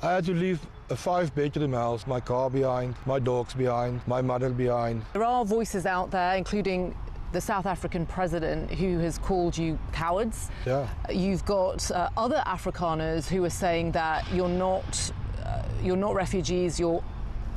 I had to leave a 5-bedroom house, my car behind, my dogs behind, my mother behind. There are voices out there, including the South African president, who has called you cowards. Yeah. You've got other Afrikaners who are saying that you're not refugees, you're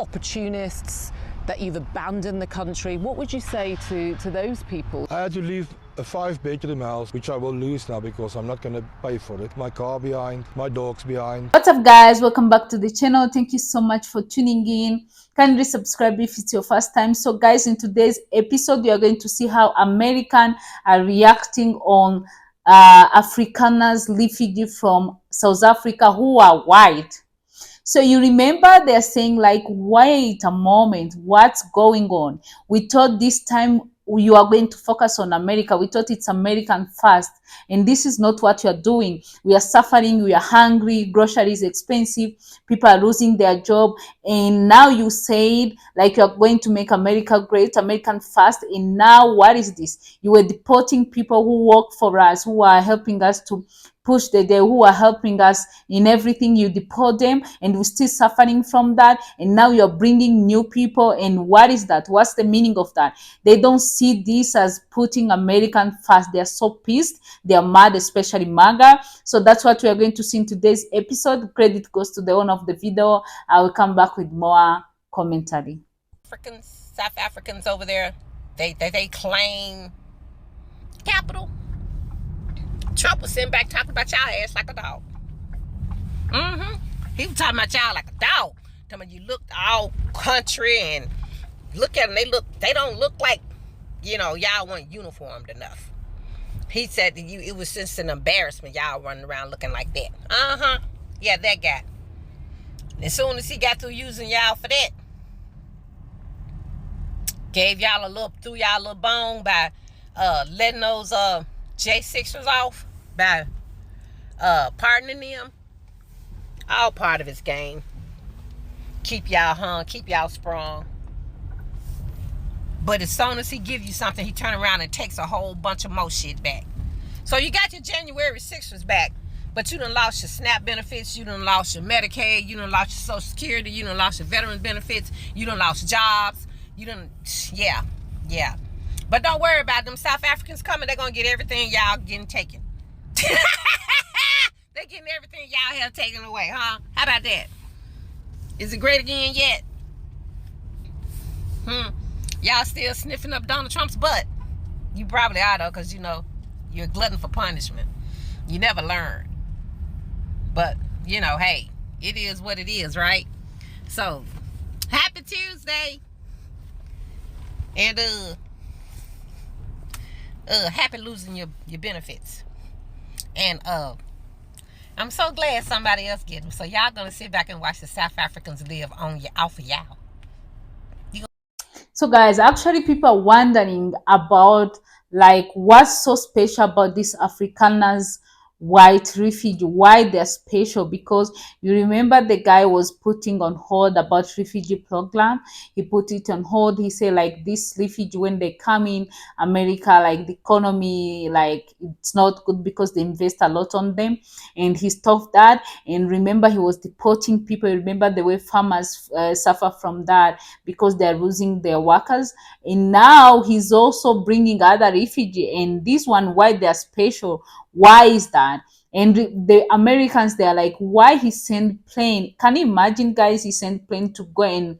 opportunists, that you've abandoned the country. What would you say to those people? I had to leave a 5-bedroom house, which I will lose now because I'm not going to pay for it. My car behind, my dogs behind. What's up, guys? Welcome back to the channel. Thank you so much for tuning in. Kindly subscribe if it's your first time. So guys, in today's episode, we are going to see how Americans are reacting on Afrikaners refugee from South Africa who are white. So you remember they're saying like, wait a moment, what's going on? We thought this time you are going to focus on America. We thought it's American first. And this is not what you're doing. We are suffering. We are hungry. Groceries expensive. People are losing their job. And now you said like you're going to make America great, American first. And now what is this? You were deporting people who work for us, who are helping us to push the day, who are helping us in everything. You deport them and we're still suffering from that. And now you're bringing new people. And what is that? What's the meaning of that? They don't see this as putting American first. They're so pissed. They're mad, especially MAGA. So that's what we are going to see in today's episode. Credit goes to the owner of the video. I will come back with more commentary. South Africans over there, they claim capital. Trump was sitting back talking about y'all ass like a dog. He was talking about y'all like a dog. Talking about you look all country and look at them. They don't look like, y'all weren't uniformed enough. He said that it was just an embarrassment y'all running around looking like that. Yeah, that guy. And as soon as he got through using y'all for that, threw y'all a little bone by letting those J6ers off, by pardoning them. All part of his game. Keep y'all hung, keep y'all sprung. But as soon as he gives you something, he turn around and takes a whole bunch of more shit back. So you got your January 6ers back, but you done lost your SNAP benefits, you done lost your Medicaid, you done lost your Social Security, you done lost your veteran benefits, you done lost jobs, yeah. But don't worry about them South Africans coming, they're gonna get everything y'all getting taken. They're getting everything y'all have taken away, huh? How about that? Is it great again yet? Y'all still sniffing up Donald Trump's butt. You probably are, though, because, you're a glutton for punishment. You never learn. But, hey, it is what it is, right? So, happy Tuesday. And, happy losing your benefits. And, I'm so glad somebody else get them. So, y'all going to sit back and watch the South Africans live off of y'all. So guys, actually people are wondering about like what's so special about these Afrikaners white refugee, why they're special. Because you remember the guy was putting on hold about refugee program. He put it on hold. He said like this refugee, when they come in America, like the economy, like it's not good because they invest a lot on them, and he stopped that. And remember, he was deporting people. Remember the way farmers suffer from that because they're losing their workers. And now he's also bringing other refugee, and this one, why they're special. Why is that? And the Americans, they're like, why he sent plane? Can you imagine, guys? He sent plane to go and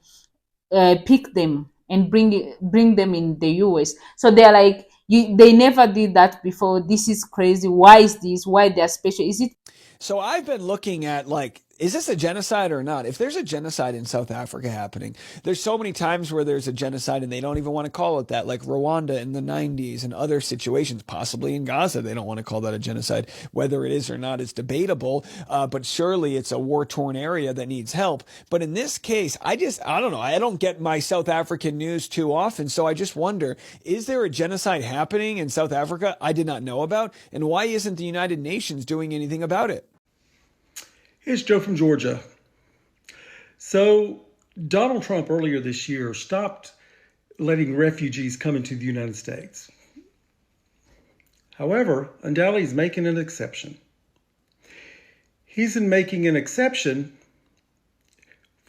pick them and bring them in the US. So they're like, they never did that before. This is crazy. Why is this? Why they're special? Is it? So I've been looking at like, is this a genocide or not? If there's a genocide in South Africa happening, there's so many times where there's a genocide and they don't even want to call it that, like Rwanda in the 90s and other situations, possibly in Gaza. They don't want to call that a genocide. Whether it is or not is debatable, but surely it's a war-torn area that needs help. But in this case, I don't know. I don't get my South African news too often, so I just wonder, is there a genocide happening in South Africa I did not know about? And why isn't the United Nations doing anything about it? Here's Joe from Georgia. So Donald Trump earlier this year stopped letting refugees come into the United States. However, undoubtedly he's making an exception. He's making an exception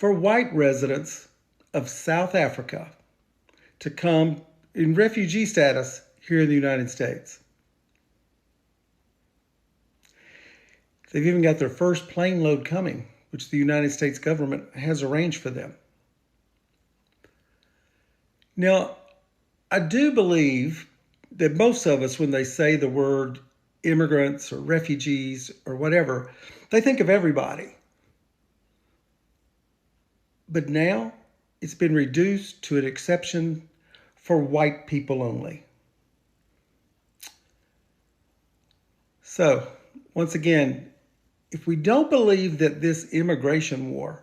for white residents of South Africa to come in refugee status here in the United States. They've even got their first plane load coming, which the United States government has arranged for them. Now, I do believe that most of us, when they say the word immigrants or refugees or whatever, they think of everybody. But now it's been reduced to an exception for white people only. So, once again, if we don't believe that this immigration war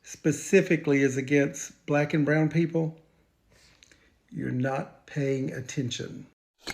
specifically is against black and brown people, you're not paying attention.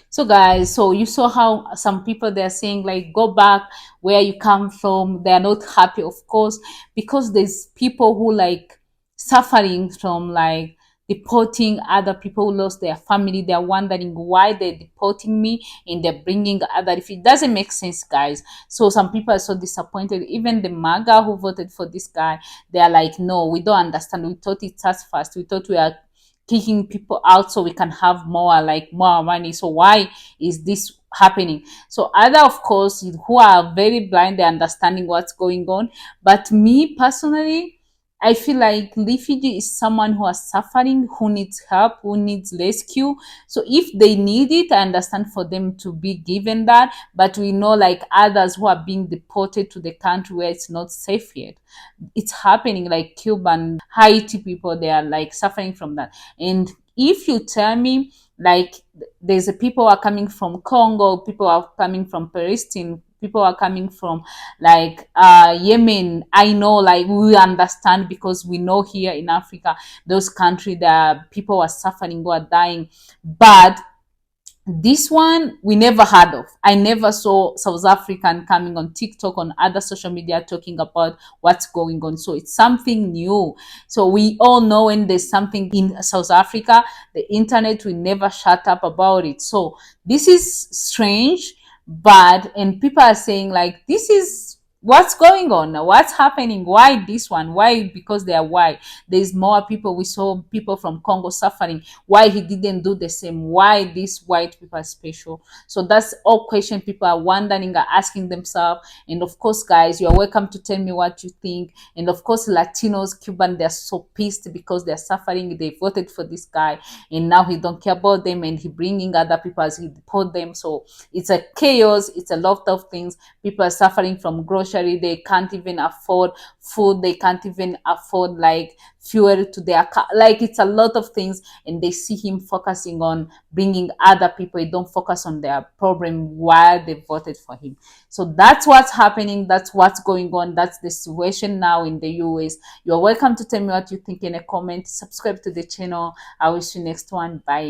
So guys, so you saw how some people, they're saying like, go back where you come from. They're not happy, of course, because there's people who like suffering from like deporting other people who lost their family. They're wondering why they're deporting me and they're bringing other. If it doesn't make sense, guys. So some people are so disappointed. Even the MAGA who voted for this guy, they're like, no, we don't understand. We thought it's us first. We thought we are kicking people out so we can have more money. So why is this happening? So other, of course, who are very blind, they're understanding what's going on. But me personally, I feel like refugee is someone who is suffering, who needs help, who needs rescue. So if they need it, I understand for them to be given that. But we know like others who are being deported to the country where it's not safe yet. It's happening, like Cuban, Haiti people, they are like suffering from that. And if you tell me like there's a people are coming from Congo, people are coming from Palestine, people are coming from like Yemen, I know, like we understand because we know here in Africa, those countries that people are suffering, who are dying. But this one we never heard of. I never saw South African coming on TikTok, on other social media, talking about what's going on. So it's something new. So we all know when there's something in South Africa, the internet will never shut up about it. So this is strange, but and people are saying like, this is what's going on now, what's happening, why this one, why? Because they are white. There's more people, we saw people from Congo suffering, why he didn't do the same, why these white people are special? So that's all question people are wondering, are asking themselves. And of course, guys, you are welcome to tell me what you think. And of course, Latinos, Cuban, they're so pissed because they're suffering. They voted for this guy and now he don't care about them and he bringing other people as he deport them. So it's a chaos, it's a lot of things. People are suffering from grocery, they can't even afford food, they can't even afford like fuel to their car, like it's a lot of things. And they see him focusing on bringing other people, they don't focus on their problem, why they voted for him. So that's what's happening, that's what's going on, that's the situation now in the US. You're welcome to tell me what you think in a comment, subscribe to the channel. I wish you next one, bye.